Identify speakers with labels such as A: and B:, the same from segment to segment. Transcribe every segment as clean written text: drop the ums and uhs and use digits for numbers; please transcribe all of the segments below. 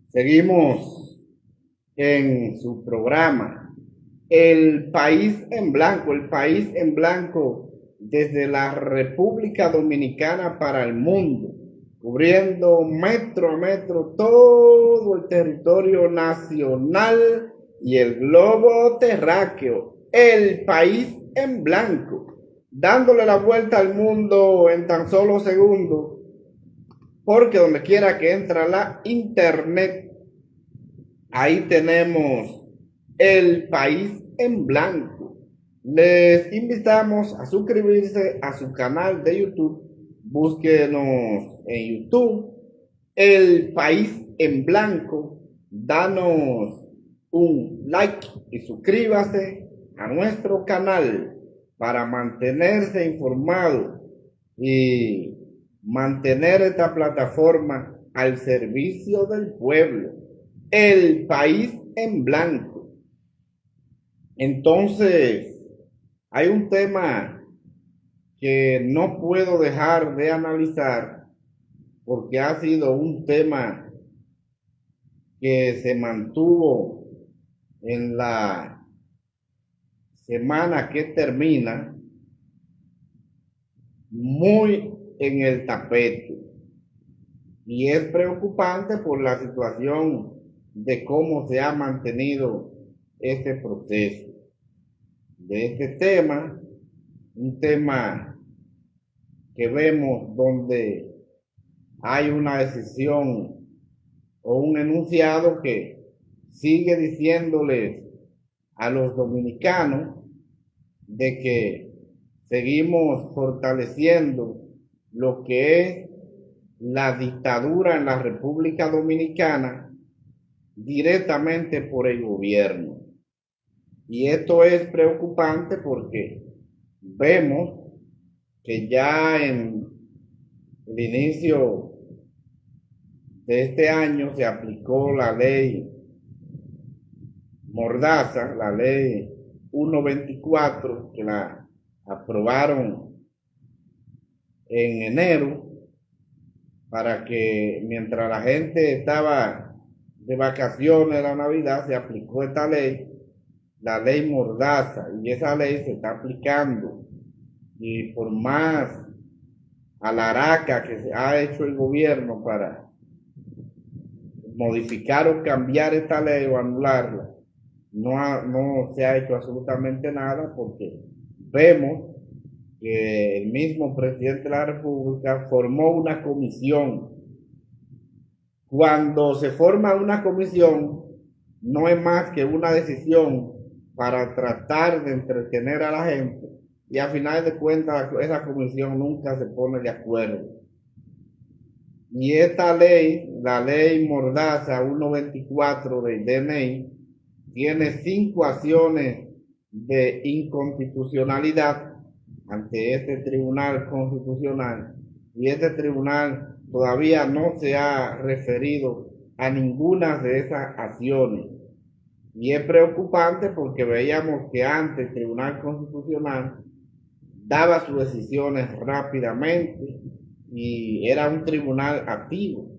A: Seguimos en su programa, El País en Blanco, el País en Blanco desde la República Dominicana para el mundo, cubriendo metro a metro todo el territorio nacional y el globo terráqueo, el País en Blanco, dándole la vuelta al mundo en tan solo segundos, porque donde quiera que entra la internet, ahí tenemos el país en blanco. Les invitamos a suscribirse a su canal de YouTube. Búsquenos en YouTube, el país en blanco. Danos un like y suscríbase a nuestro canal para mantenerse informado y mantener esta plataforma al servicio del pueblo. El país en blanco. Entonces, hay un tema que no puedo dejar de analizar porque ha sido un tema que se mantuvo en la semana que termina muy en el tapete. Y es preocupante por la situación de cómo se ha mantenido este proceso de este tema, un tema que vemos donde hay una decisión o un enunciado que sigue diciéndoles a los dominicanos de que seguimos fortaleciendo lo que es la dictadura en la República Dominicana directamente por el gobierno. Y esto es preocupante porque vemos que ya en el inicio de este año se aplicó la ley Mordaza, la ley 124, que la aprobaron en enero, para que mientras la gente estaba de vacaciones de la Navidad se aplicó esta ley, la ley Mordaza, y esa ley se está aplicando. Y por más alaraca que se ha hecho el gobierno para modificar o cambiar esta ley o anularla, no se ha hecho absolutamente nada, porque vemos que el mismo presidente de la República formó una comisión. Cuando se forma una comisión, no es más que una decisión para tratar de entretener a la gente, y a final de cuentas esa comisión nunca se pone de acuerdo. Y esta ley, la ley Mordaza 124 del DNI, tiene 5 acciones de inconstitucionalidad ante este tribunal constitucional, y este tribunal todavía no se ha referido a ninguna de esas acciones. Y es preocupante porque veíamos que antes el tribunal constitucional daba sus decisiones rápidamente y era un tribunal activo.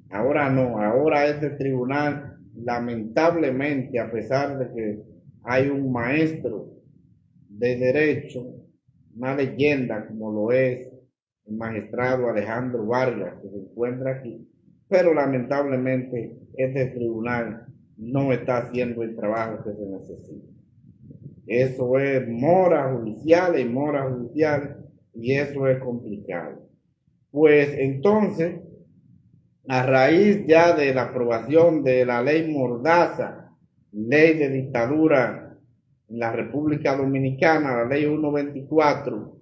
A: Ahora no, ahora este tribunal, lamentablemente, a pesar de que hay un maestro de derecho, una leyenda como lo es el magistrado Alejandro Vargas, que se encuentra aquí, pero lamentablemente este tribunal no está haciendo el trabajo que se necesita. Eso es mora judicial y mora judicial, y eso es complicado. Pues entonces, a raíz ya de la aprobación de la ley Mordaza, ley de dictadura en la República Dominicana, la ley 124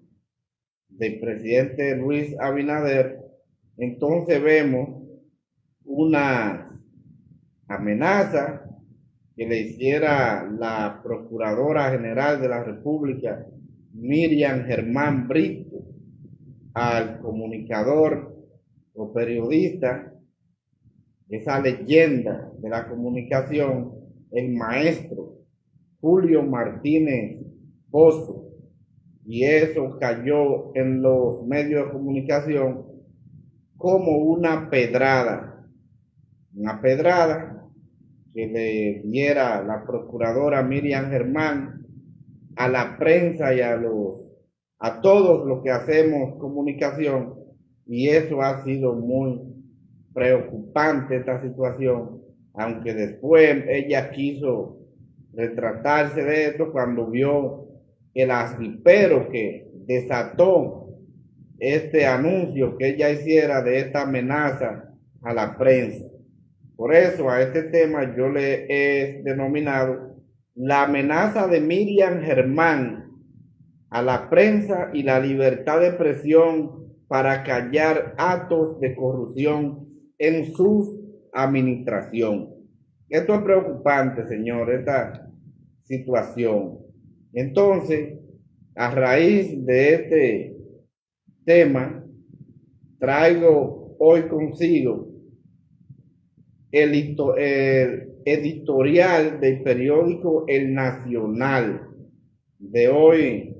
A: del presidente Luis Abinader, entonces vemos una amenaza que le hiciera la Procuradora General de la República, Miriam Germán Brito, al comunicador o periodista, esa leyenda de la comunicación, el maestro Julio Martínez Pozo. Y eso cayó en los medios de comunicación como una pedrada. una pedrada que le diera la procuradora Miriam Germán a la prensa y a todos los que hacemos comunicación, y eso ha sido muy preocupante, esta situación, aunque después ella quiso retratarse de esto cuando vio el avispero que desató este anuncio que ella hiciera de esta amenaza a la prensa. Por eso a este tema yo le he denominado la amenaza de Miriam Germán a la prensa y la libertad de expresión para callar actos de corrupción en su administración. Esto es preocupante, señor, esta situación. Entonces, a raíz de este tema, traigo hoy consigo el editorial del periódico El Nacional de hoy,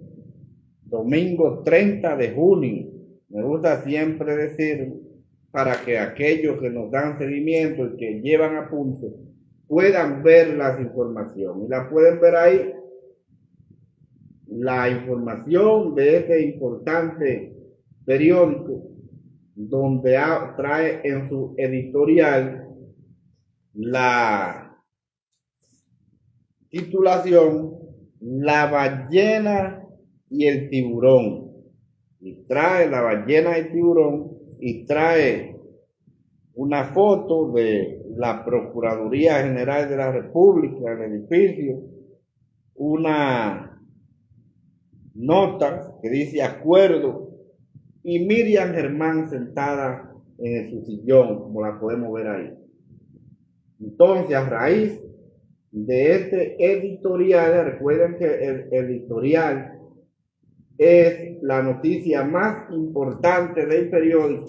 A: domingo 30 de junio. Me gusta siempre decir, para que aquellos que nos dan seguimiento y que llevan apuntes puedan ver las informaciones. Y la pueden ver ahí, la información de este importante periódico, donde trae en su editorial la titulación La ballena y el tiburón. Y trae la ballena y el tiburón y trae una foto de la Procuraduría General de la República, el edificio, una nota que dice acuerdo, y Miriam Germán sentada en su sillón, como la podemos ver ahí. Entonces, a raíz de este editorial, recuerden que el editorial es la noticia más importante del periódico,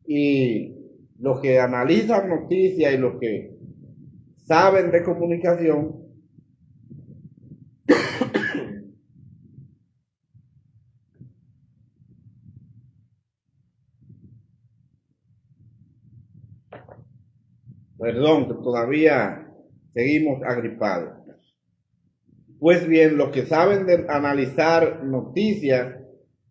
A: y los que analizan noticias y los que saben de comunicación perdón, que todavía seguimos agripados. Pues bien, los que saben de analizar noticias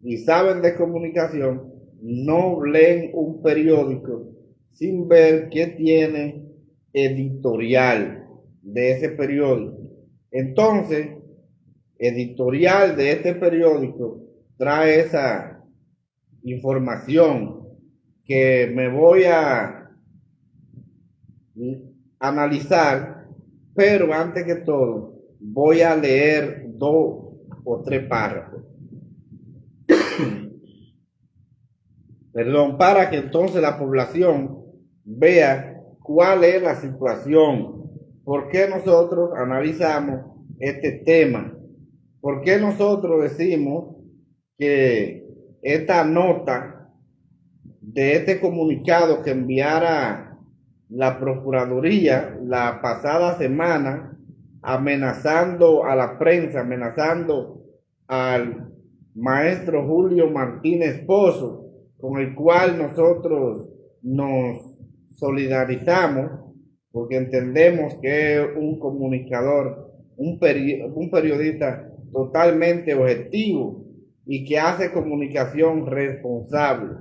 A: y saben de comunicación no leen un periódico sin ver qué tiene editorial de ese periódico. Entonces, editorial de este periódico trae esa información que me voy a analizar, pero antes que todo voy a leer 2 o 3 párrafos. Perdón, para que entonces la población vea cuál es la situación, por qué nosotros analizamos este tema, por qué nosotros decimos que esta nota de este comunicado que enviara la Procuraduría la pasada semana, amenazando a la prensa, amenazando al maestro Julio Martínez Pozo, con el cual nosotros nos solidarizamos, porque entendemos que es un comunicador, un periodista totalmente objetivo y que hace comunicación responsable.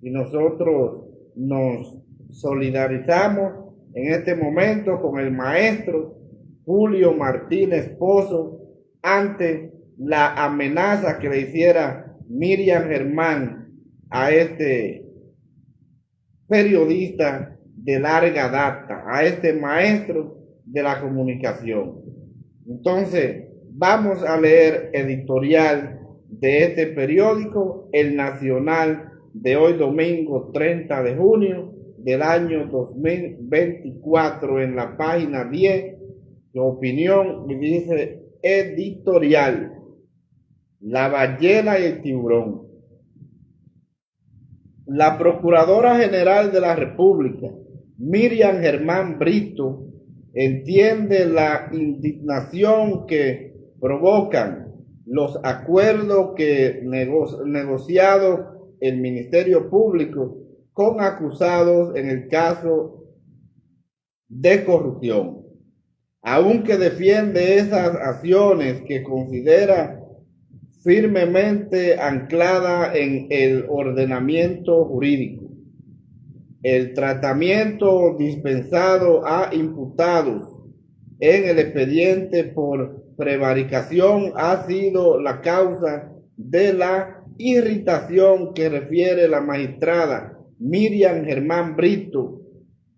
A: Y nosotros nos solidarizamos en este momento con el maestro Julio Martínez Pozo ante la amenaza que le hiciera Miriam Germán a este periodista de larga data, a este maestro de la comunicación. Entonces, vamos a leer editorial de este periódico, El Nacional, de hoy domingo 30 de junio del año 2024, en la página 10, de opinión, y dice editorial, La ballena y el tiburón. La Procuradora General de la República, Miriam Germán Brito, entiende la indignación que provocan los acuerdos que negociado el Ministerio Público con acusados en el caso de corrupción, aunque defiende esas acciones que considera firmemente anclada en el ordenamiento jurídico. El tratamiento dispensado a imputados en el expediente por prevaricación ha sido la causa de la irritación que refiere la magistrada Miriam Germán Brito,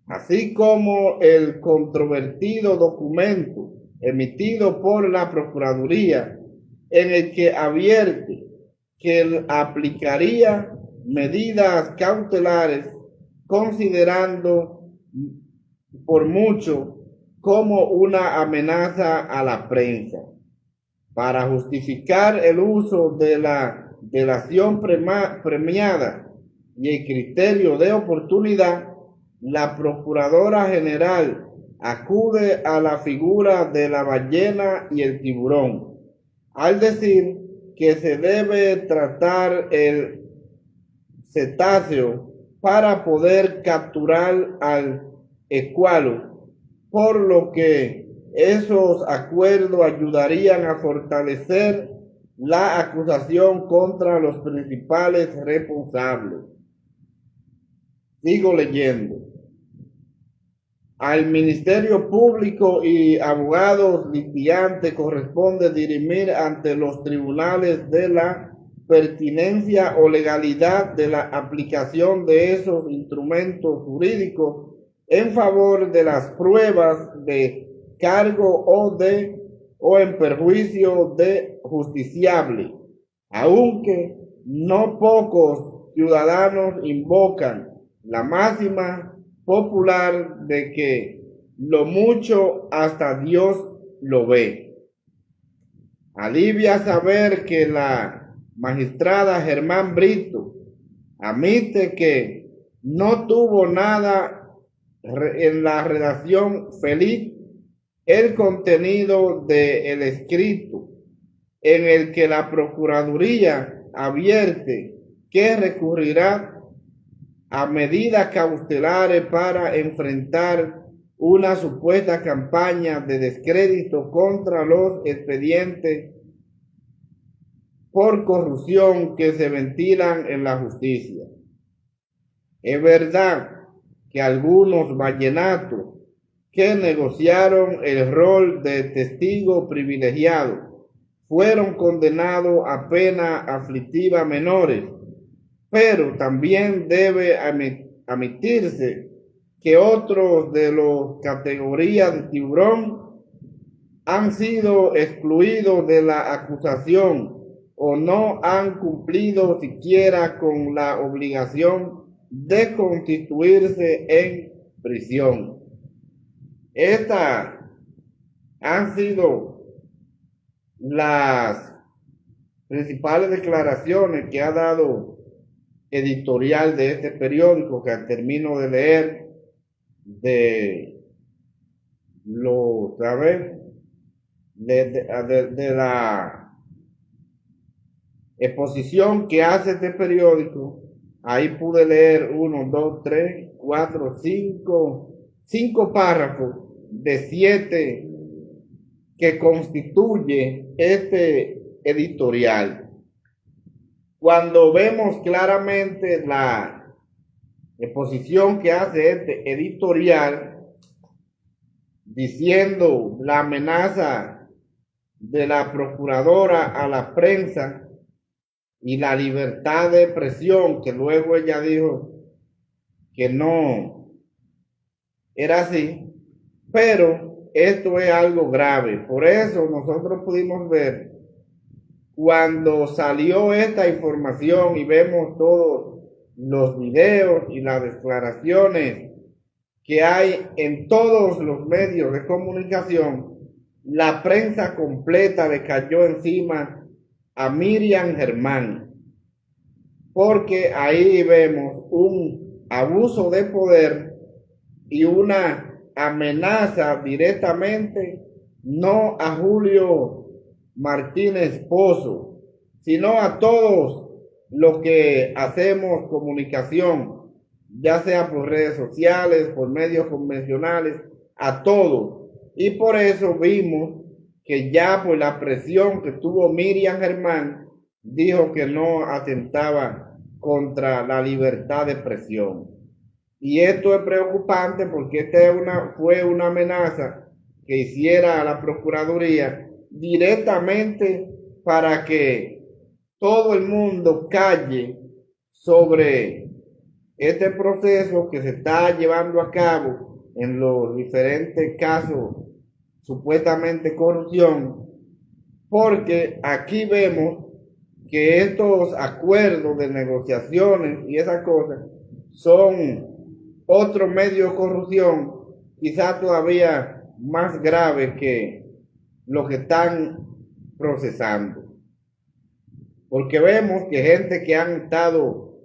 A: así como el controvertido documento emitido por la Procuraduría en el que advierte que aplicaría medidas cautelares considerando por mucho como una amenaza a la prensa. Para justificar el uso de la delación premiada y el criterio de oportunidad, la Procuradora General acude a la figura de la ballena y el tiburón, al decir que se debe tratar el cetáceo para poder capturar al escualo, por lo que esos acuerdos ayudarían a fortalecer la acusación contra los principales responsables. Sigo leyendo. Al Ministerio Público y abogados litigantes corresponde dirimir ante los tribunales de la pertinencia o legalidad de la aplicación de esos instrumentos jurídicos en favor de las pruebas de cargo o en perjuicio de justiciable, aunque no pocos ciudadanos invocan la máxima popular de que lo mucho hasta Dios lo ve. Alivia saber que la magistrada Germán Brito admite que no tuvo nada en la redacción feliz el contenido del escrito en el que la Procuraduría advierte que recurrirá a medidas cautelares para enfrentar una supuesta campaña de descrédito contra los expedientes por corrupción que se ventilan en la justicia. Es verdad que algunos vallenatos que negociaron el rol de testigo privilegiado fueron condenados a pena aflictiva menores, pero también debe admitirse que otros de las categorías de tiburón han sido excluidos de la acusación o no han cumplido siquiera con la obligación de constituirse en prisión. Estas han sido las principales declaraciones que ha dado editorial de este periódico que termino de leer de la exposición que hace este periódico. Ahí pude leer 1, 2, 3, 4, 5 párrafos de 7 que constituye este editorial. Cuando vemos claramente la exposición que hace este editorial diciendo la amenaza de la procuradora a la prensa y la libertad de expresión, que luego ella dijo que no era así, pero esto es algo grave. Por eso nosotros pudimos ver cuando salió esta información y vemos todos los videos y las declaraciones que hay en todos los medios de comunicación, la prensa completa le cayó encima a Miriam Germán, porque ahí vemos un abuso de poder y una amenaza directamente no a Julio Martínez Pozo, sino a todos los que hacemos comunicación, ya sea por redes sociales, por medios convencionales, a todos. Y por eso vimos que ya por la presión que tuvo Miriam Germán, dijo que no atentaba contra la libertad de expresión. Y esto es preocupante porque fue una amenaza que hiciera a la Procuraduría directamente para que todo el mundo calle sobre este proceso que se está llevando a cabo en los diferentes casos supuestamente corrupción, porque aquí vemos que estos acuerdos de negociaciones y esas cosas son otro medio de corrupción, quizá todavía más grave que lo que están procesando. Porque vemos que gente que han estado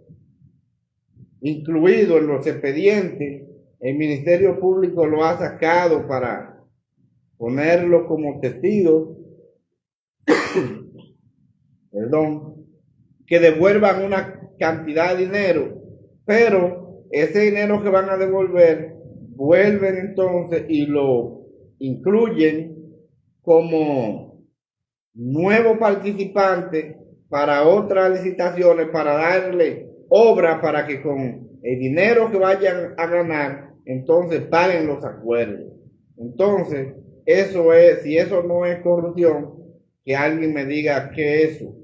A: incluidos en los expedientes, el Ministerio Público lo ha sacado para ponerlo como testigo, perdón, que devuelvan una cantidad de dinero, pero ese dinero que van a devolver, vuelven entonces y lo incluyen como nuevo participante para otras licitaciones, para darle obra para que con el dinero que vayan a ganar, entonces paguen los acuerdos. Entonces, eso es, si eso no es corrupción, que alguien me diga qué es eso.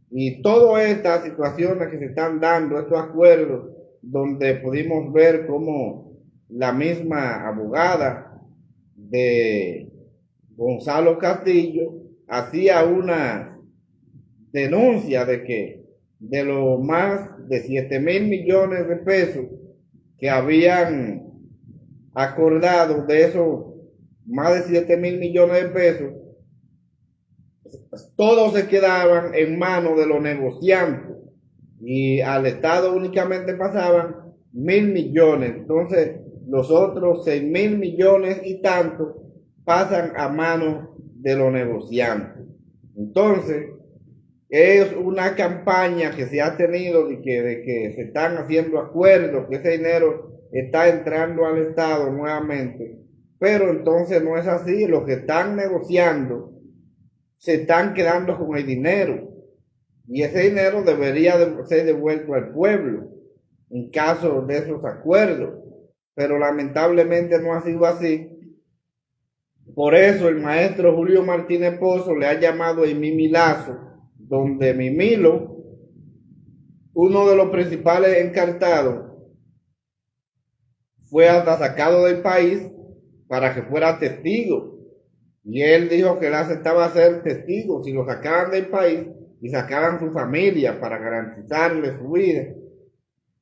A: Y todas estas situaciones que se están dando, estos acuerdos, donde pudimos ver cómo la misma abogada de Gonzalo Castillo hacía una denuncia de que de los más de 7,000 millones de pesos que habían acordado, de esos más de 7,000 millones de pesos, todos se quedaban en manos de los negociantes y al Estado únicamente pasaban 1,000 millones. Entonces, los otros 6,000 millones y tanto pasan a manos de los negociantes. Entonces, es una campaña que se ha tenido de que se están haciendo acuerdos, que ese dinero está entrando al Estado nuevamente, pero entonces no es así. Los que están negociando se están quedando con el dinero y ese dinero debería ser devuelto al pueblo en caso de esos acuerdos, pero lamentablemente no ha sido así. Por eso el maestro Julio Martínez Pozo le ha llamado el Mimilazo, donde Mimilo, uno de los principales encartados, fue hasta sacado del país para que fuera testigo. Y él dijo que él aceptaba ser testigo si lo sacaban del país y sacaban su familia para garantizarle su vida.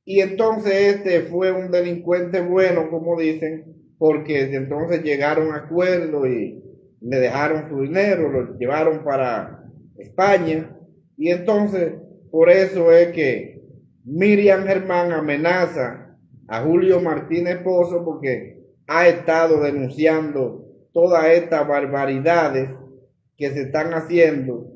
A: Y entonces este fue un delincuente bueno, como dicen, porque entonces llegaron a acuerdo y le dejaron su dinero, lo llevaron para España. Y entonces, por eso es que Miriam Germán amenaza a Julio Martínez Pozo porque ha estado denunciando todas estas barbaridades que se están haciendo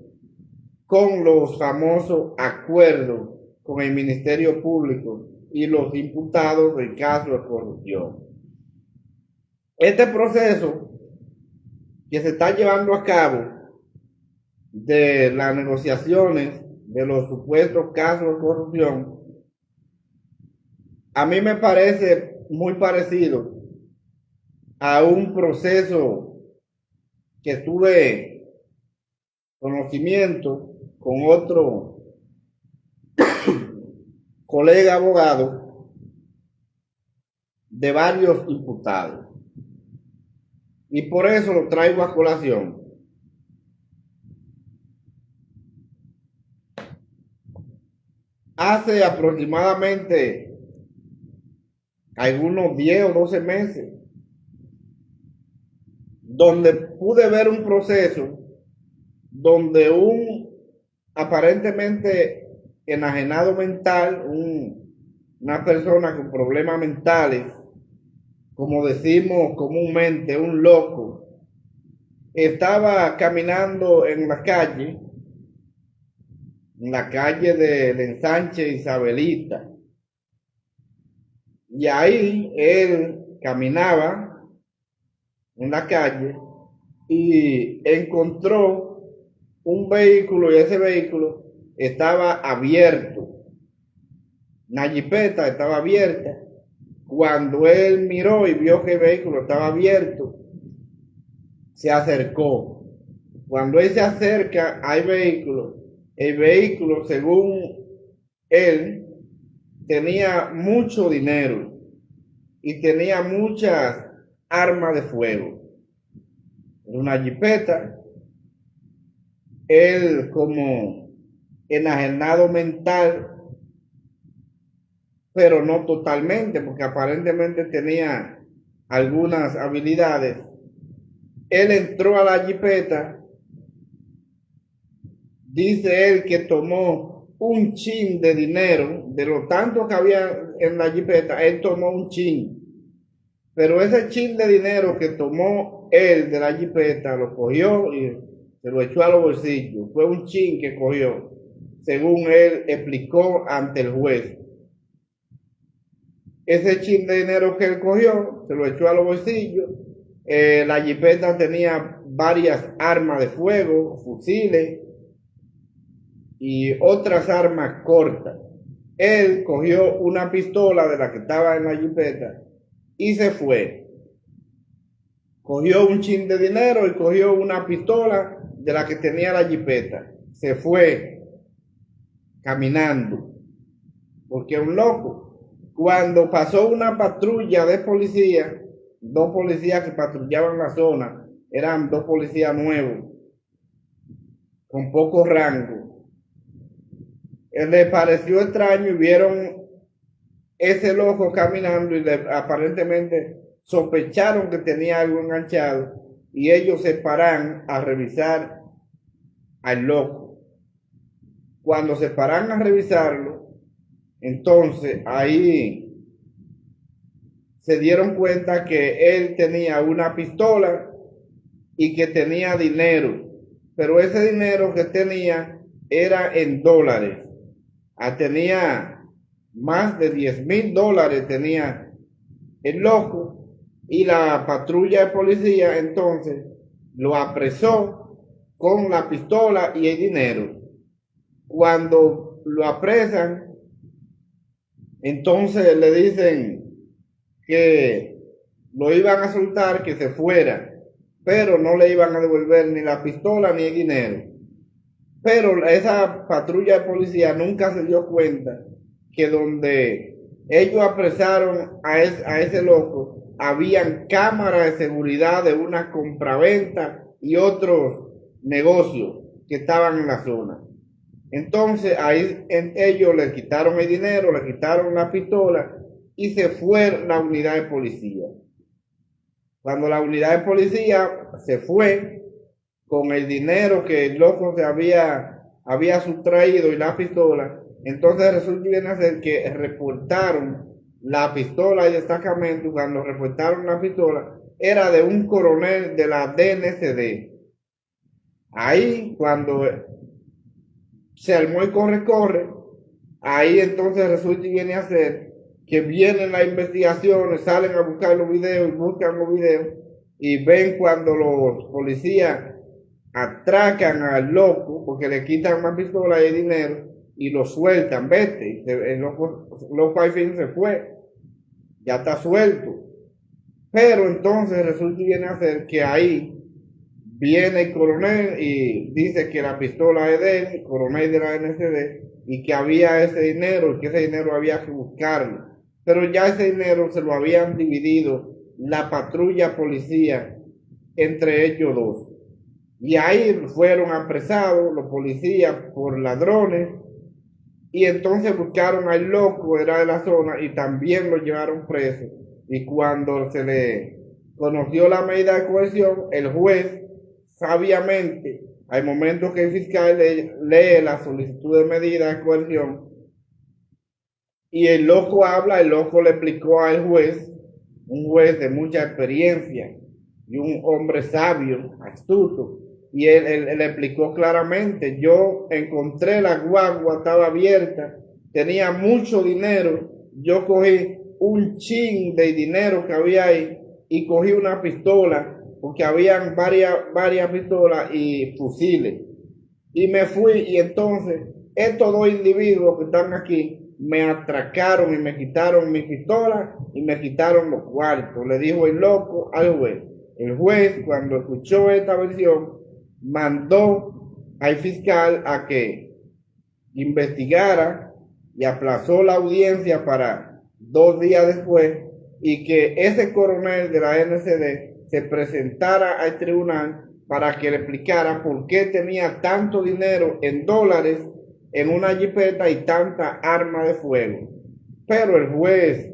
A: con los famosos acuerdos con el Ministerio Público y los imputados del caso de corrupción. Este proceso que se está llevando a cabo de las negociaciones de los supuestos casos de corrupción, a mí me parece muy parecido a un proceso que tuve conocimiento con otro colega abogado de varios imputados. Y por eso lo traigo a colación. Hace aproximadamente algunos 10 o 12 meses, donde pude ver un proceso donde un aparentemente enajenado mental, una persona con problemas mentales, como decimos comúnmente, un loco, estaba caminando en la calle del ensanche Isabelita, y ahí él caminaba en la calle y encontró un vehículo y ese vehículo estaba abierto. La jipeta estaba abierta. Cuando él miró y vio que el vehículo estaba abierto, se acercó. Cuando él se acerca al vehículo, el vehículo, según él, tenía mucho dinero y tenía muchas armas de fuego. Era una jipeta. Él, como enajenado mental, pero no totalmente, porque aparentemente tenía algunas habilidades. Él entró a la jipeta, dice él que tomó un chin de dinero, de lo tanto que había en la jipeta, él tomó un chin. Pero ese chin de dinero que tomó él de la jipeta, lo cogió y se lo echó a los bolsillos. Fue un chin que cogió, según él explicó ante el juez. Ese chin de dinero que él cogió, se lo echó a los bolsillos. La jipeta tenía varias armas de fuego, fusiles y otras armas cortas. Él cogió una pistola de la que estaba en la jipeta y se fue. Cogió un chin de dinero y cogió una pistola de la que tenía la jipeta. Se fue caminando, porque es un loco. Cuando pasó una patrulla de policía, dos policías que patrullaban la zona, eran dos policías nuevos, con poco rango. Les pareció extraño y vieron ese loco caminando y aparentemente sospecharon que tenía algo enganchado y ellos se paran a revisar al loco. Cuando se paran a revisarlo, entonces ahí se dieron cuenta que él tenía una pistola y que tenía dinero, pero ese dinero que tenía era en dólares. Tenía más de $10,000 tenía el loco, y la patrulla de policía entonces lo apresó con la pistola y el dinero. Cuando lo apresan, entonces le dicen que lo iban a soltar, que se fuera, pero no le iban a devolver ni la pistola ni el dinero. Pero esa patrulla de policía nunca se dio cuenta que donde ellos apresaron a ese loco, habían cámaras de seguridad de una compraventa y otros negocios que estaban en la zona. Entonces ahí ellos le quitaron el dinero, le quitaron la pistola y se fue la unidad de policía. Cuando la unidad de policía se fue con el dinero que el loco se había sustraído y la pistola, entonces resulta bien hacer que reportaron la pistola y destacamento. Cuando reportaron la pistola, era de un coronel de la DNCD. Ahí, cuando se armó el corre, ahí entonces resulta y viene a ser que vienen las investigaciones, salen a buscar los videos y buscan los videos y ven cuando los policías atracan al loco porque le quitan una pistola y el dinero y lo sueltan, vete, el loco al fin se fue, ya está suelto. Pero entonces resulta y viene a ser que ahí viene el coronel y dice que la pistola es de él, el coronel de la NCD, y que había ese dinero y que ese dinero había que buscarlo. Pero ya ese dinero se lo habían dividido la patrulla policía entre ellos dos. Y ahí fueron apresados los policías por ladrones y entonces buscaron al loco, era de la zona, y también lo llevaron preso. Y cuando se le conoció la medida de coerción, el juez sabiamente, al momento que el fiscal lee la solicitud de medida de coerción y el loco habla, el loco le explicó al juez, un juez de mucha experiencia y un hombre sabio, astuto, y él le explicó claramente: yo encontré la guagua, estaba abierta, tenía mucho dinero, yo cogí un chin de dinero que había ahí y cogí una pistola porque habían varias pistolas y fusiles. Y me fui y entonces estos dos individuos que están aquí me atracaron y me quitaron mi pistola y me quitaron los cuartos. Le dijo el loco al juez. El juez, cuando escuchó esta versión, mandó al fiscal a que investigara y aplazó la audiencia para 2 días después y que ese coronel de la NCD se presentara al tribunal para que le explicara por qué tenía tanto dinero en dólares en una jipeta y tanta arma de fuego. Pero el juez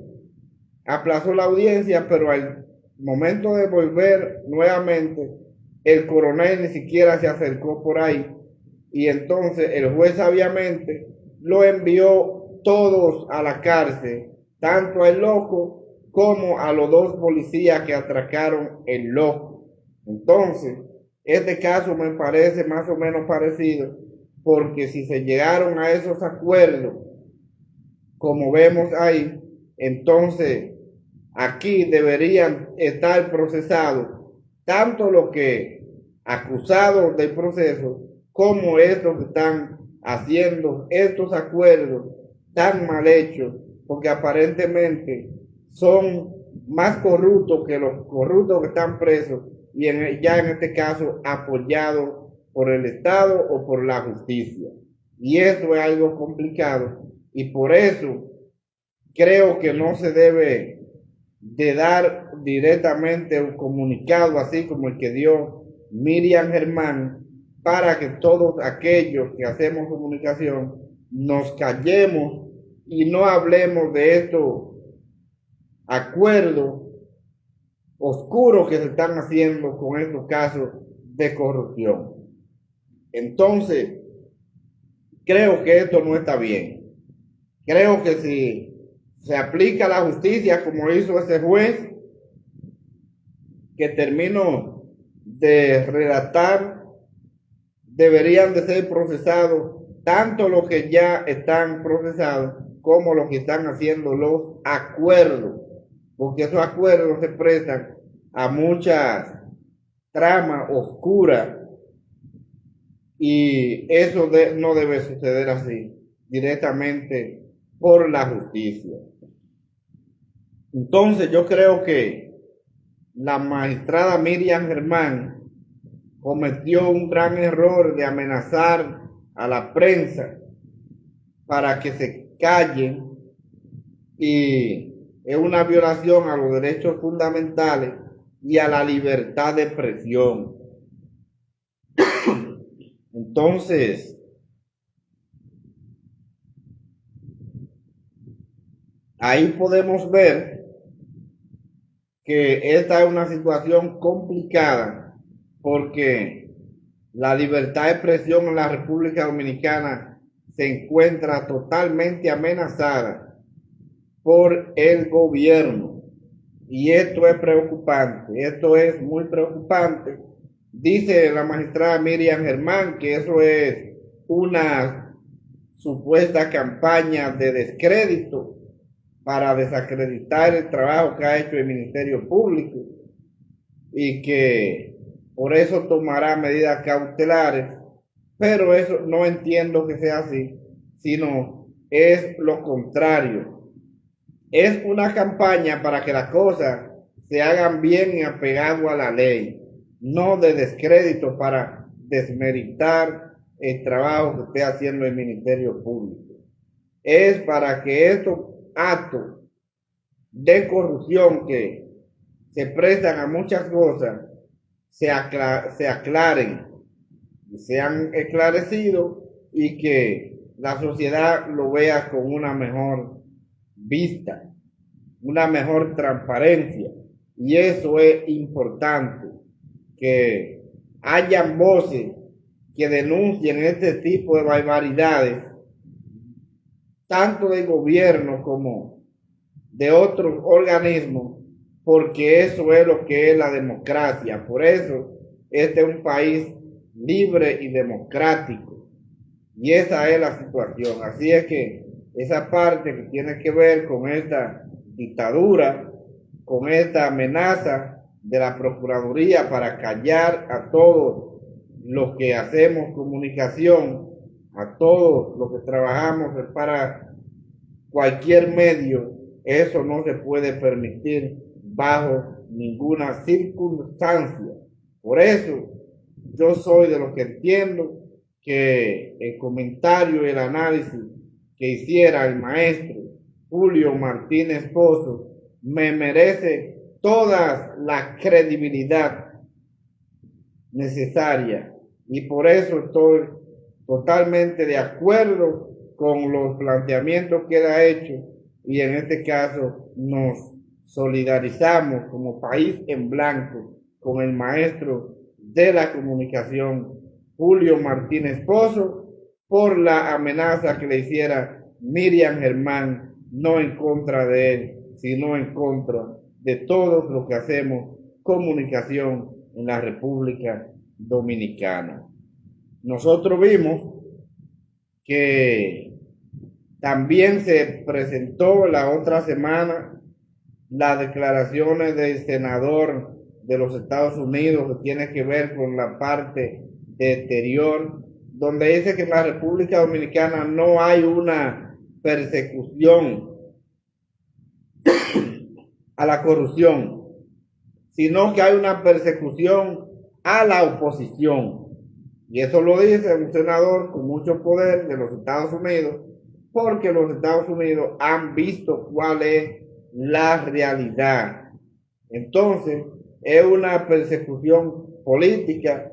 A: aplazó la audiencia, pero al momento de volver nuevamente, el coronel ni siquiera se acercó por ahí. Y entonces el juez sabiamente lo envió todos a la cárcel, tanto al loco como a los dos policías que atracaron el loco. Entonces, este caso me parece más o menos parecido, porque si se llegaron a esos acuerdos, como vemos ahí, entonces aquí deberían estar procesados tanto los que acusados del proceso como estos que están haciendo estos acuerdos tan mal hechos, porque aparentemente son más corruptos que los corruptos que están presos y ya en este caso apoyados por el Estado o por la justicia. Y eso es algo complicado y por eso creo que no se debe de dar directamente un comunicado así como el que dio Miriam Germán, para que todos aquellos que hacemos comunicación nos callemos y no hablemos de estos acuerdos oscuros que se están haciendo con estos casos de corrupción. Entonces, creo que esto no está bien. Creo que si se aplica la justicia como hizo ese juez que terminó de redactar, deberían de ser procesados tanto los que ya están procesados como los que están haciendo los acuerdos, porque esos acuerdos se prestan a muchas tramas oscuras y eso no debe suceder así directamente por la justicia. Entonces yo creo que la magistrada Miriam Germán cometió un gran error de amenazar a la prensa para que se callen y es una violación a los derechos fundamentales y a la libertad de expresión. Entonces, ahí podemos ver que esta es una situación complicada porque la libertad de expresión en la República Dominicana se encuentra totalmente amenazada por el gobierno y esto es preocupante, esto es muy preocupante. Dice la magistrada Miriam Germán que eso es una supuesta campaña de descrédito para desacreditar el trabajo que ha hecho el Ministerio Público y que por eso tomará medidas cautelares, pero eso no entiendo que sea así, sino es lo contrario. Es una campaña para que las cosas se hagan bien y apegado a la ley, no de descrédito para desmeritar el trabajo que esté haciendo el Ministerio Público. Es para que estos actos de corrupción que se prestan a muchas cosas se aclaren, sean esclarecidos y que la sociedad lo vea con una mejor vista, una mejor transparencia. Y eso es importante, que hayan voces que denuncien este tipo de barbaridades, tanto del gobierno como de otros organismos, porque eso es lo que es la democracia. Por eso este es un país libre y democrático y esa es la situación. Así es que esa parte que tiene que ver con esta dictadura, con esta amenaza de la Procuraduría para callar a todos los que hacemos comunicación, a todos los que trabajamos para cualquier medio, eso no se puede permitir bajo ninguna circunstancia. Por eso yo soy de los que entiendo que el comentario y el análisis que hiciera el maestro Julio Martínez Pozo me merece toda la credibilidad necesaria, y por eso estoy totalmente de acuerdo con los planteamientos que él ha hecho, y en este caso nos solidarizamos como país en blanco con el maestro de la comunicación Julio Martínez Pozo por la amenaza que le hiciera Miriam Germán, no en contra de él, sino en contra de todos los que hacemos comunicación en la República Dominicana. Nosotros vimos que también se presentó la otra semana las declaraciones del senador de los Estados Unidos que tiene que ver con la parte de exterior, donde dice que en la República Dominicana no hay una persecución a la corrupción, sino que hay una persecución a la oposición. Y eso lo dice un senador con mucho poder de los Estados Unidos, porque los Estados Unidos han visto cuál es la realidad. Entonces, es una persecución política.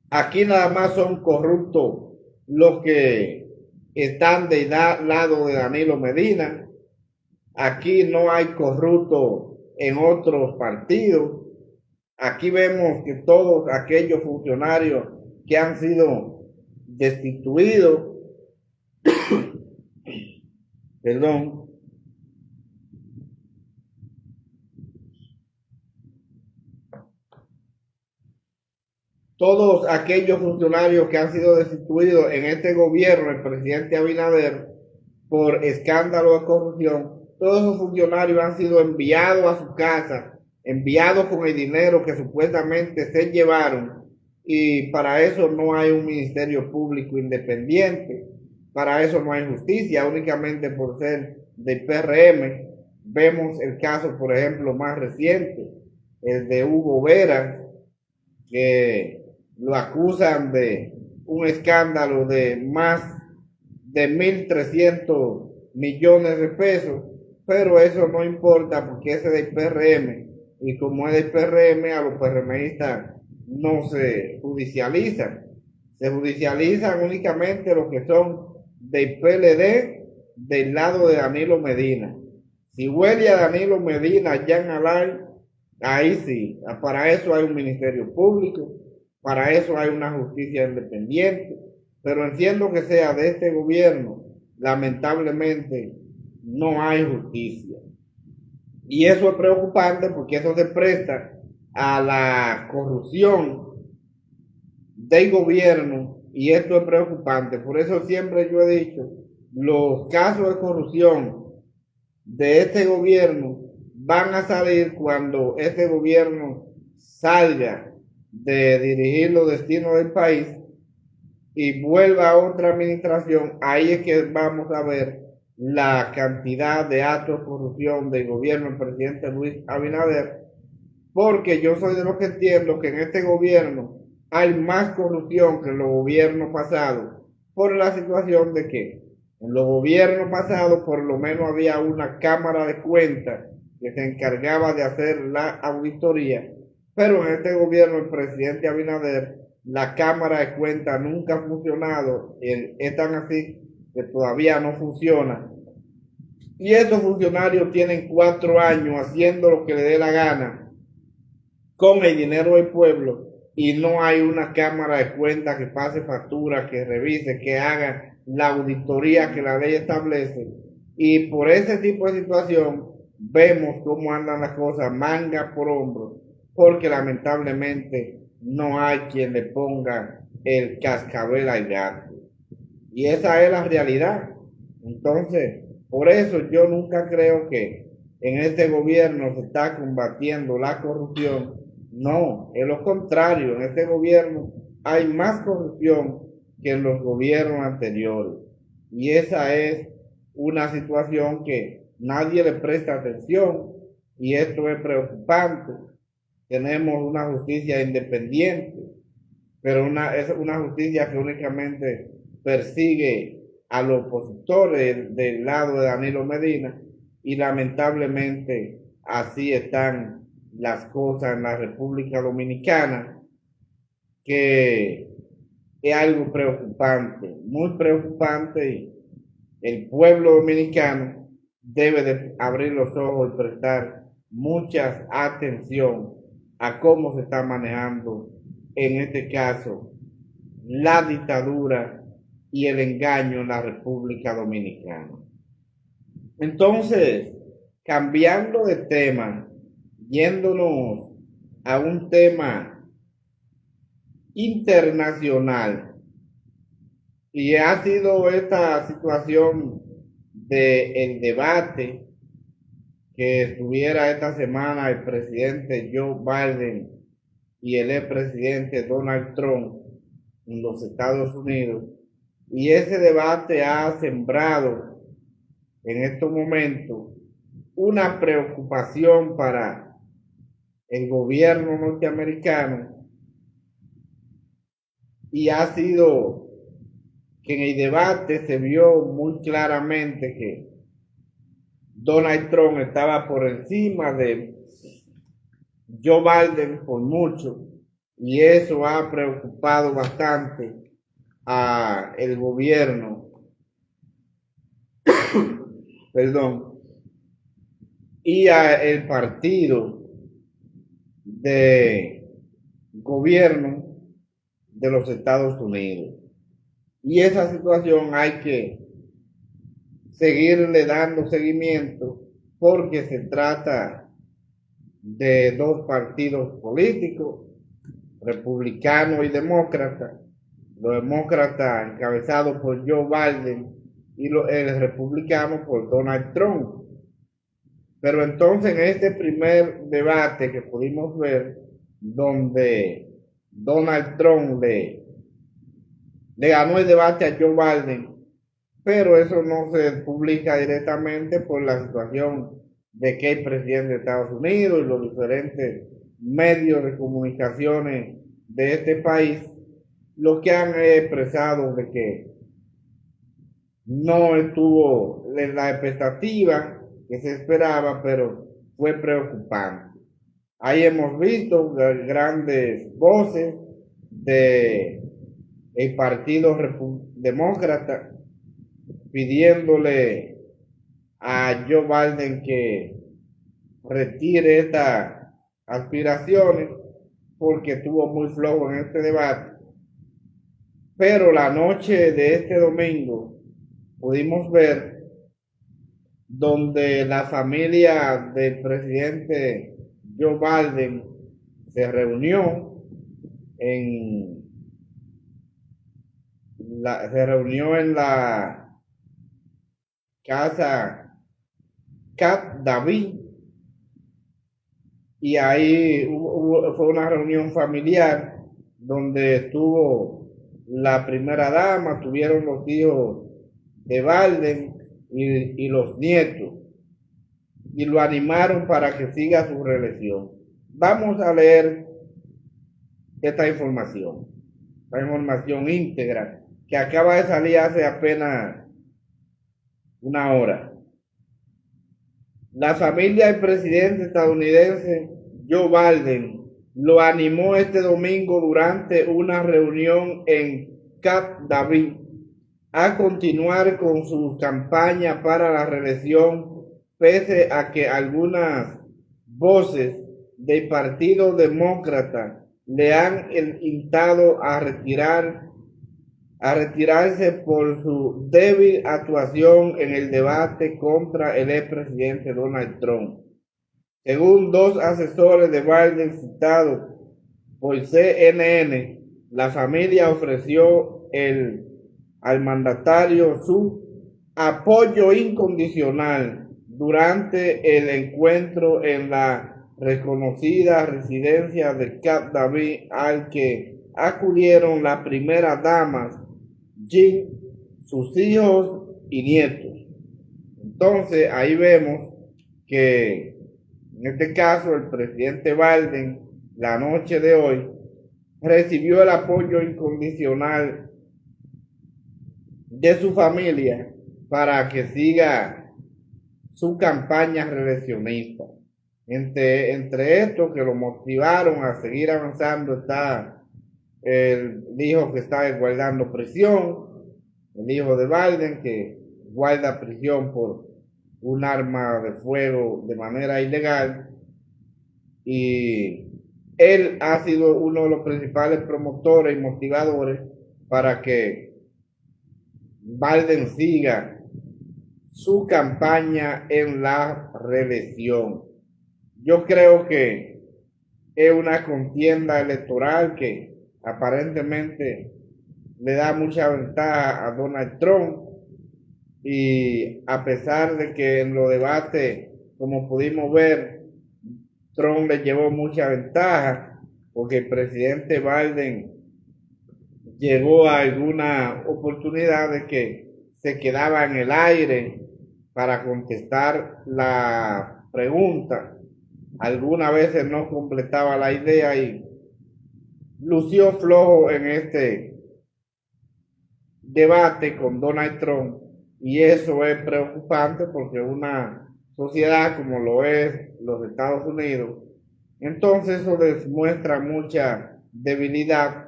A: Aquí nada más son corruptos los que están del lado de Danilo Medina. Aquí no hay corruptos en otros partidos. Aquí vemos que todos aquellos funcionarios que han sido destituidos, perdón, todos aquellos funcionarios que han sido destituidos en este gobierno, el presidente Abinader, por escándalo de corrupción, todos esos funcionarios han sido enviados a su casa, enviados con el dinero que supuestamente se llevaron, y para eso no hay un ministerio público independiente, para eso no hay justicia, únicamente por ser del PRM. Vemos el caso, por ejemplo, más reciente, el de Hugo Vera, que lo acusan de un escándalo de más de 1.300 millones de pesos, pero eso no importa porque ese es del PRM, y como es del PRM, a los PRMistas no se judicializan, se judicializan únicamente los que son del PLD del lado de Danilo Medina. Si huele a Danilo Medina, Jan Alay, ahí sí, para eso hay un ministerio público, para eso hay una justicia independiente, pero entiendo que sea de este gobierno, lamentablemente no hay justicia. Y eso es preocupante porque eso se presta a la corrupción del gobierno, y esto es preocupante. Por eso siempre yo he dicho, los casos de corrupción de este gobierno van a salir cuando este gobierno salga de dirigir los destinos del país y vuelva a otra administración. Ahí es que vamos a ver la cantidad de actos de corrupción del gobierno del presidente Luis Abinader, porque yo soy de los que entiendo que en este gobierno hay más corrupción que en los gobiernos pasados, por la situación de que en los gobiernos pasados por lo menos había una cámara de cuentas que se encargaba de hacer la auditoría, pero en este gobierno el presidente Abinader, la cámara de cuentas nunca ha funcionado, es tan así que todavía no funciona, y estos funcionarios tienen 4 años haciendo lo que le dé la gana con el dinero del pueblo, y no hay una cámara de cuentas que pase factura, que revise, que haga la auditoría que la ley establece. Y por ese tipo de situación vemos cómo andan las cosas manga por hombro, porque lamentablemente no hay quien le ponga el cascabel al gato, y esa es la realidad. Entonces, por eso yo nunca creo que en este gobierno se está combatiendo la corrupción. No, es lo contrario, en este gobierno hay más corrupción que en los gobiernos anteriores. Y esa es una situación que nadie le presta atención y esto es preocupante. Tenemos una justicia independiente, pero es una justicia que únicamente persigue a los opositores del lado de Danilo Medina y lamentablemente así están las cosas en la República Dominicana, que es algo preocupante, muy preocupante, y el pueblo dominicano debe de abrir los ojos y prestar mucha atención a cómo se está manejando, en este caso, la dictadura y el engaño en la República Dominicana. Entonces, cambiando de tema, yéndonos a un tema internacional, y ha sido esta situación del debate que estuviera esta semana el presidente Joe Biden y el expresidente Donald Trump en los Estados Unidos. Y ese debate ha sembrado en estos momentos una preocupación para el gobierno norteamericano, y ha sido que en el debate se vio muy claramente que Donald Trump estaba por encima de Joe Biden por mucho, y eso ha preocupado bastante a el gobierno, perdón, y a el partido de gobierno de los Estados Unidos. Y esa situación hay que seguirle dando seguimiento, porque se trata de dos partidos políticos, republicano y demócrata. Los demócratas encabezados por Joe Biden y el republicano por Donald Trump. Pero entonces en este primer debate que pudimos ver, donde Donald Trump le ganó el debate a Joe Biden, pero eso no se publica directamente por la situación de que el presidente de Estados Unidos y los diferentes medios de comunicaciones de este país, lo que han expresado de que no estuvo en la expectativa que se esperaba, pero fue preocupante. Ahí hemos visto grandes voces de el partido demócrata pidiéndole a Joe Biden que retire estas aspiraciones porque estuvo muy flojo en este debate. Pero la noche de este domingo pudimos ver donde la familia del presidente Joe Biden se reunió en la casa Camp David, y ahí fue una reunión familiar donde estuvo la primera dama, tuvieron los hijos de Biden y los nietos, y lo animaron para que siga su reelección. Vamos a leer esta información íntegra que acaba de salir hace apenas una hora. La familia del presidente estadounidense Joe Biden lo animó este domingo durante una reunión en Camp David a continuar con su campaña para la reelección, pese a que algunas voces del Partido Demócrata le han instado a retirarse por su débil actuación en el debate contra el expresidente Donald Trump. Según dos asesores de Biden citados por CNN, la familia ofreció al mandatario su apoyo incondicional durante el encuentro en la reconocida residencia de Camp David al que acudieron las primeras damas, Jill, sus hijos y nietos. Entonces ahí vemos que en este caso el presidente Biden la noche de hoy recibió el apoyo incondicional de su familia para que siga su campaña reeleccionista. Entre estos que lo motivaron a seguir avanzando está el hijo que está guardando prisión, el hijo de Biden que guarda prisión por un arma de fuego de manera ilegal, y él ha sido uno de los principales promotores y motivadores para que Biden siga su campaña en la reelección. Yo creo que es una contienda electoral que aparentemente le da mucha ventaja a Donald Trump, y a pesar de que en los debates, como pudimos ver, Trump le llevó mucha ventaja, porque el presidente Biden llegó a alguna oportunidad de que se quedaba en el aire para contestar la pregunta. Algunas veces no completaba la idea y lució flojo en este debate con Donald Trump, y eso es preocupante porque una sociedad como lo es los Estados Unidos, entonces eso demuestra mucha debilidad,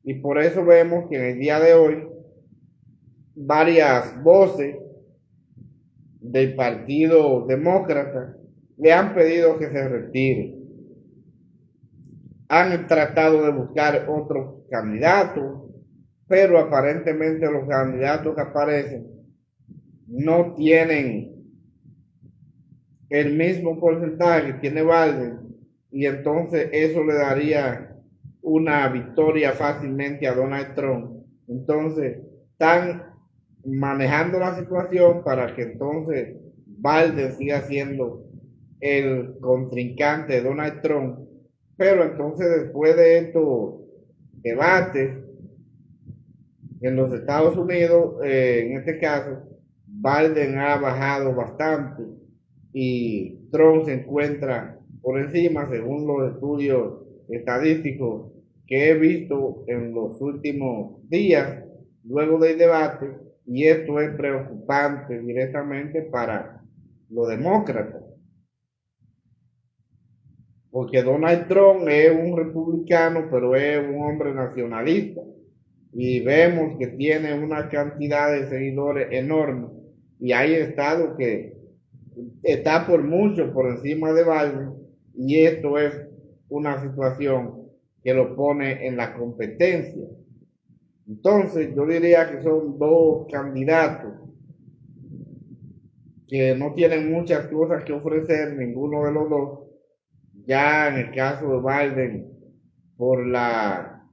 A: y por eso vemos que en el día de hoy varias voces del Partido Demócrata le han pedido que se retire. Han tratado de buscar otros candidatos, pero aparentemente los candidatos que aparecen no tienen el mismo porcentaje que tiene Biden, y entonces eso le daría una victoria fácilmente a Donald Trump. Entonces están manejando la situación para que entonces Biden siga siendo el contrincante de Donald Trump, pero entonces después de estos debates en los Estados Unidos, en este caso Biden ha bajado bastante y Trump se encuentra por encima según los estudios estadísticos que he visto en los últimos días luego del debate, y esto es preocupante directamente para los demócratas, porque Donald Trump es un republicano, pero es un hombre nacionalista, y vemos que tiene una cantidad de seguidores enorme, y hay estados que está por mucho por encima de Biden, y esto es una situación que lo pone en la competencia. Entonces yo diría que son dos candidatos que no tienen muchas cosas que ofrecer, ninguno de los dos. Ya en el caso de Biden, por la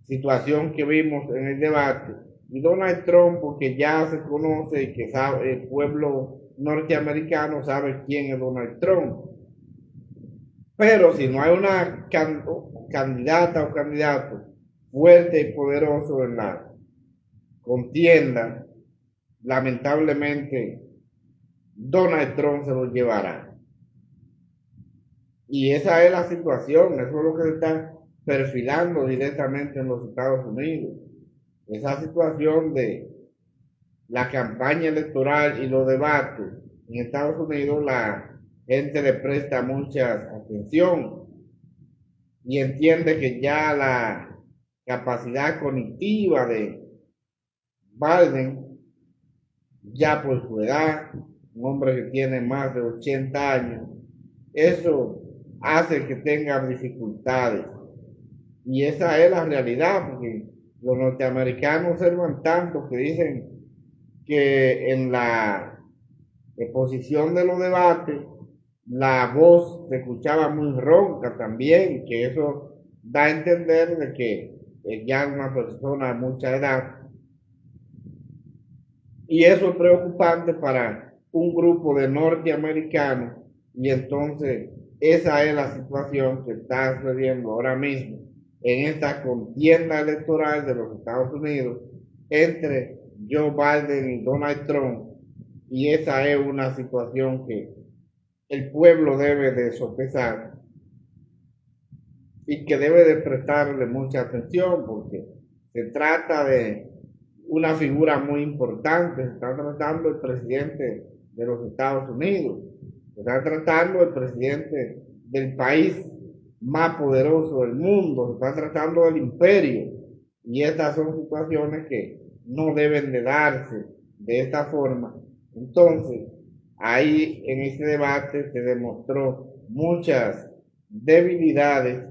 A: situación que vimos en el debate, y Donald Trump porque ya se conoce y que sabe, el pueblo norteamericano sabe quién es Donald Trump. Pero si no hay una candidata o candidato fuerte y poderoso en la contienda, lamentablemente Donald Trump se lo llevará. Y esa es la situación, eso es lo que se está perfilando directamente en los Estados Unidos. Esa situación de la campaña electoral y los debates en Estados Unidos, la gente le presta mucha atención y entiende que ya la capacidad cognitiva de Biden, ya por su edad, un hombre que tiene más de 80 años, eso hace que tenga dificultades. Y esa es la realidad, porque los norteamericanos observan tanto que dicen que en la exposición de los debates la voz se escuchaba muy ronca también, que eso da a entender de que ya es una persona de mucha edad, y eso es preocupante para un grupo de norteamericanos, y entonces esa es la situación que está sucediendo ahora mismo en esta contienda electoral de los Estados Unidos entre Joe Biden y Donald Trump, y esa es una situación que el pueblo debe de sopesar y que debe de prestarle mucha atención porque se trata de una figura muy importante. Se está tratando el presidente de los Estados Unidos, se está tratando el presidente del país más poderoso del mundo, se está tratando del imperio, y estas son situaciones que no deben de darse de esta forma. Entonces, ahí en ese debate se demostró muchas debilidades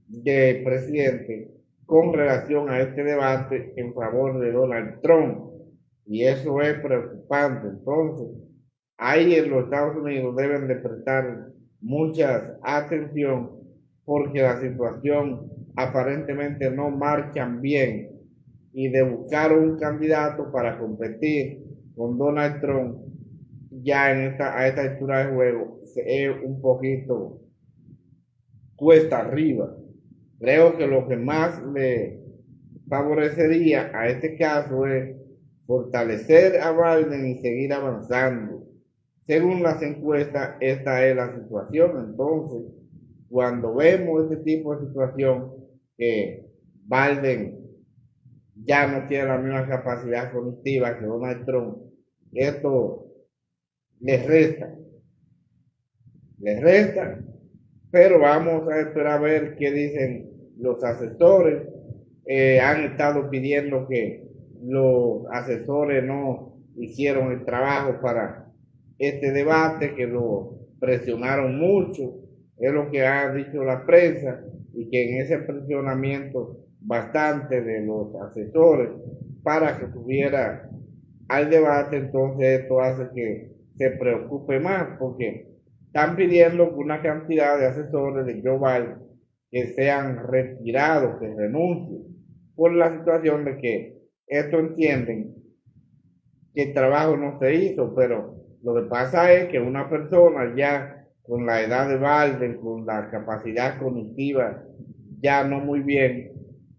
A: del presidente con relación a este debate en favor de Donald Trump, y eso es preocupante. Entonces, ahí en los Estados Unidos deben de prestar mucha atención porque la situación aparentemente no marcha bien, y de buscar un candidato para competir con Donald Trump ya a esta altura de juego es un poquito cuesta arriba. Creo que lo que más le favorecería a este caso es fortalecer a Biden y seguir avanzando. Según las encuestas, esta es la situación. Entonces, cuando vemos este tipo de situación, que Biden ya no tiene la misma capacidad cognitiva que Donald Trump, esto les resta, pero vamos a esperar a ver qué dicen los asesores. Han estado pidiendo que los asesores no hicieron el trabajo para este debate, que lo presionaron mucho, es lo que ha dicho la prensa, y que en ese presionamiento bastante de los asesores para que tuviera al debate, entonces esto hace que se preocupe más, porque están pidiendo una cantidad de asesores de Joe Biden que sean retirados, que renuncien, por la situación de que esto entienden que el trabajo no se hizo. Pero lo que pasa es que una persona ya con la edad de Biden, con la capacidad cognitiva ya no muy bien,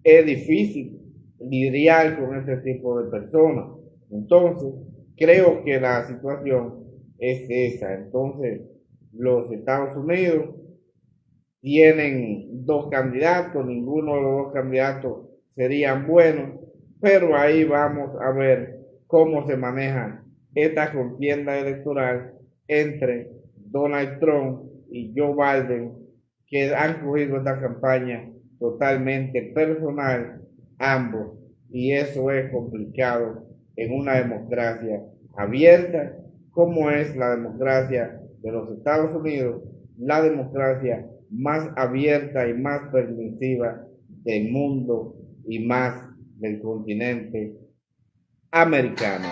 A: es difícil lidiar con este tipo de personas. Entonces, creo que la situación es esa. Entonces, los Estados Unidos tienen dos candidatos, ninguno de los dos candidatos serían buenos, pero ahí vamos a ver cómo se maneja esta contienda electoral entre Donald Trump y Joe Biden, que han cogido esta campaña totalmente personal ambos, y eso es complicado en una democracia abierta como es la democracia de los Estados Unidos, la democracia más abierta y más permisiva del mundo y más del continente americano.